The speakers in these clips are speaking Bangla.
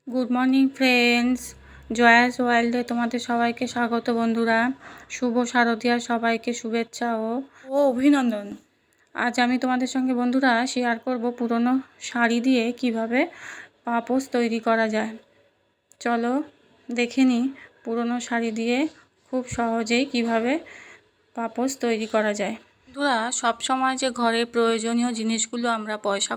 গুড মর্নিং ফ্রেন্ডস, জয়াস ওয়ার্ল্ডে তোমাদের সবাইকে স্বাগত বন্ধুরা। শুভ শারদীয়ার সবাইকে শুভেচ্ছা ও অভিনন্দন। আজ আমি তোমাদের সঙ্গে বন্ধুরা শেয়ার করব পুরনো শাড়ি দিয়ে কিভাবে পাপোশ তৈরি করা যায়। চলো দেখে নিই পুরনো শাড়ি দিয়ে খুব সহজেই কিভাবে পাপোশ তৈরি করা যায়। বন্ধুরা, সবসময় যে ঘরে প্রয়োজনীয় জিনিসগুলো আমরা পয়সা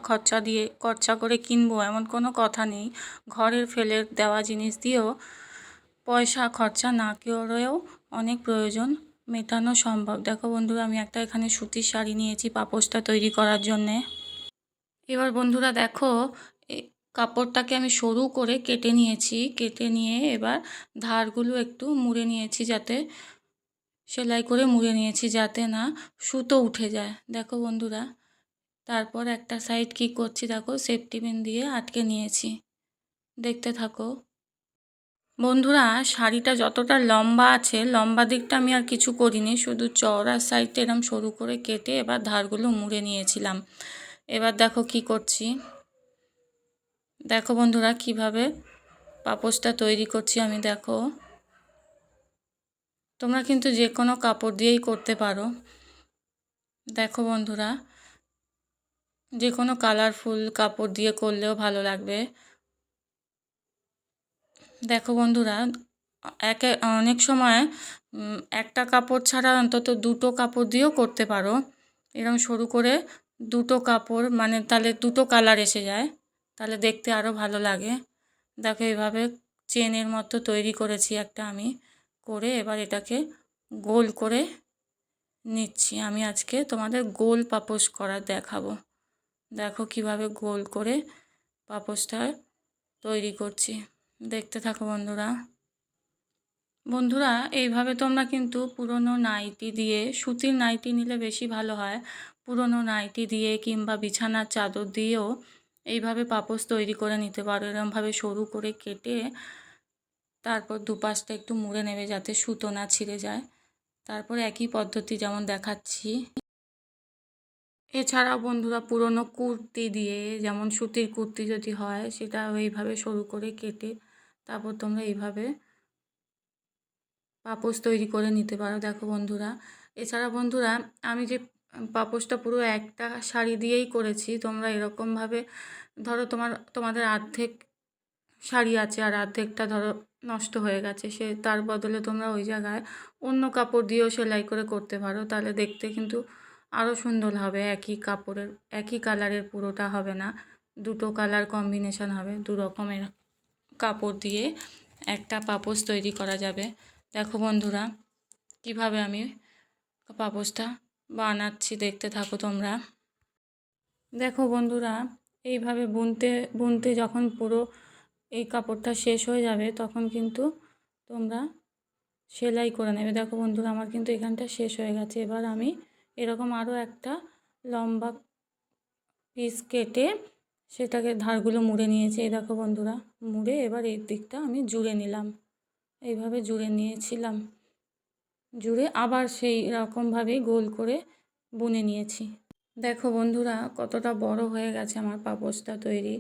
খরচা করে কিনবো এমন কোনো কথা নেই। ঘরের ফেলে দেওয়া জিনিস দিয়েও পয়সা খরচা না করেও অনেক প্রয়োজন মেটানো সম্ভব। দেখো বন্ধুরা, আমি একটা এখানে সুতির শাড়ি নিয়েছি পাপোশটা তৈরি করার জন্যে। এবার বন্ধুরা দেখো, কাপড়টাকে আমি সরু করে কেটে নিয়েছি। কেটে নিয়ে এবার ধারগুলো একটু মুড়ে নিয়েছি, যাতে সেলাই করে মুড়ে নিয়েছি যাতে না সুতো উঠে যায়। দেখো বন্ধুরা, তারপর একটা সাইড কি করছি দেখো, সেফটি পিন দিয়ে আটকে নিয়েছি। দেখতে থাকো বন্ধুরা। শাড়িটা যতটা লম্বা আছে, লম্বা দিকটা আমি আর কিছু করিনি, শুধু চওড়ার সাইডটা এরকম সরু করে কেটে এবার ধারগুলো মুড়ে নিয়েছিলাম। এবার দেখো কি করছি, দেখো বন্ধুরা কিভাবে পাপোশটা তৈরি করছি আমি। দেখো, তোমরা কিন্তু যে কোনো কাপড় দিয়েই করতে পারো। দেখো বন্ধুরা, যে কোনো কালারফুল কাপড় দিয়ে করলেও ভালো লাগবে। দেখো বন্ধুরা, অনেক সময় একটা কাপড় ছাড়া অন্তত দুটো কাপড় দিয়েও করতে পারো। এরকম সরু করে দুটো কাপড়, মানে তাহলে দুটো কালার এসে যায়, তাহলে দেখতে আরও ভালো লাগে। দেখো এইভাবে চেনের মতো তৈরি করেছি একটা আমি, করে এবার এটাকে গোল করে নিচ্ছি। আমি আজকে তোমাদের গোল পাপোশ করা দেখাবো। দেখো কিভাবে গোল করে পাপোশটা তৈরি করছি, দেখতে থাকো বন্ধুরা। বন্ধুরা, এইভাবে তোমরা কিন্তু পুরনো নাইটি দিয়ে, সুতির নাইটি নিলে বেশি ভালো হয়, পুরনো নাইটি দিয়ে কিংবা বিছানার চাদর দিয়েও এইভাবে পাপোশ তৈরি করে নিতে পারো। এরকমভাবে সরু করে কেটে তারপর দুপাশটা একটু মুড়ে নেবে যাতে সুতো না ছিঁড়ে যায়। তারপর একই পদ্ধতি যেমন দেখাচ্ছি। এছাড়াও বন্ধুরা, পুরনো কুর্তি দিয়ে, যেমন সুতির কুর্তি যদি হয়, সেটা এইভাবে সরু করে কেটে তারপর তোমরা এইভাবে পাপোশ তৈরি করে নিতে পারো। দেখো বন্ধুরা, এছাড়া বন্ধুরা, আমি যে পাপোশটা পুরো একটা শাড়ি দিয়েই করেছি, তোমরা এরকমভাবে ধরো তোমাদের অর্ধেক শাড়ি আছে আর অর্ধেকটা ধরো নষ্ট হয়ে গেছে, তার বদলে তোমরা ওই জায়গায় অন্য কাপড় দিয়েও সেলাই করে করতে পারো। তাহলে দেখতে কিন্তু আরও সুন্দর হবে। একই কাপড়ের একই কালারের পুরোটা হবে না, দুটো কালার কম্বিনেশন হবে। দু রকমের কাপড় দিয়ে একটা পাপোশ তৈরি করা যাবে। দেখো বন্ধুরা, কিভাবে আমি পাপোশটা বানাচ্ছি, দেখতে থাকো তোমরা। দেখো বন্ধুরা, এইভাবে বুনতে বুনতে যখন পুরো এই কাপড়টা শেষ হয়ে যাবে, তখন কিন্তু তোমরা সেলাই করে নেবে। দেখো বন্ধুরা, আমার কিন্তু এখানটা শেষ হয়ে গেছে। এবার আমি এরকম আরও একটা লম্বা পিস কেটে সেটাকে ধারগুলো মুড়ে নিয়েছি। এই দেখো বন্ধুরা, মুড়ে এবার এই দিকটা আমি জুড়ে নিলাম। এইভাবে জুড়ে নিয়েছিলাম, জুড়ে আবার সেই রকমভাবেই গোল করে বুনে নিয়েছি। দেখো বন্ধুরা, কতটা বড় হয়ে গেছে আমার পাপোশটা তৈরি।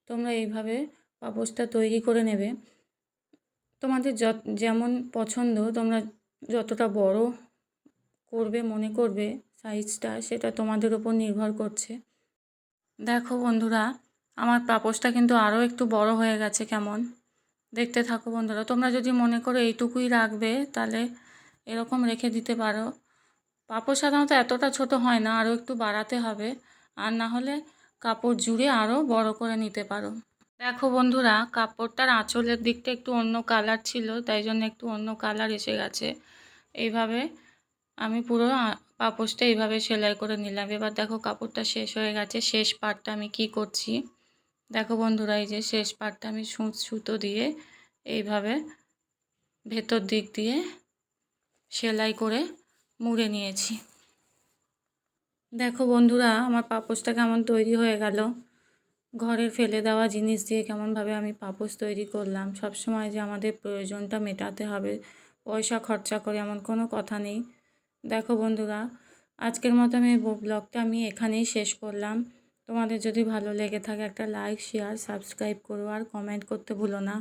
তোমরা এইভাবে পাপোশটা তৈরি করে নেবে। তোমাদের যেমন পছন্দ, তোমরা যতটা বড় করবে মনে করবে সাইজটা, সেটা তোমাদের উপর নির্ভর করছে। দেখো বন্ধুরা, আমার পাপোশটা কিন্তু আরও একটু বড় হয়ে গেছে কেমন, দেখতে থাকো বন্ধুরা। তোমরা যদি মনে করো এইটুকুই রাখবে, তাহলে এরকম রেখে দিতে পারো। পাপোশ সাধারণত এতটা ছোট হয় না, আরও একটু বাড়াতে হবে, আর না হলে কাপড় জুড়ে আরও বড় করে নিতে পারো। দেখো বন্ধুরা, কাপড়টার আঁচলের দিকটা একটু অন্য কালার ছিল, তাই জন্য একটু অন্য কালার এসে গেছে। এইভাবে আমি পুরো পাপোশটা এইভাবে সেলাই করে নিলাম। এবার দেখো কাপড়টা শেষ হয়ে গেছে। শেষ পার্টটা আমি কি করছি দেখো বন্ধুরা, এই যে শেষ পার্টটা আমি সুতো দিয়ে এইভাবে ভেতর দিক দিয়ে সেলাই করে মুড়ে নিয়েছি। দেখো বন্ধুরা, আমার পাপোশটা কেমন তৈরি হয়ে গেল। ঘরের ফেলে দেওয়া জিনিস দিয়ে কেমনভাবে আমি পাপোশ তৈরি করলাম। সবসময় যে আমাদের প্রয়োজনটা মেটাতে হবে পয়সা খরচা করে, এমন কোনো কথা নেই। দেখো বন্ধুরা, আজকের মতো আমি ব্লগটা এখানেই শেষ করলাম। তোমাদের যদি ভালো লেগে থাকে একটা লাইক, শেয়ার, সাবস্ক্রাইব করো আর কমেন্ট করতে ভুলো না।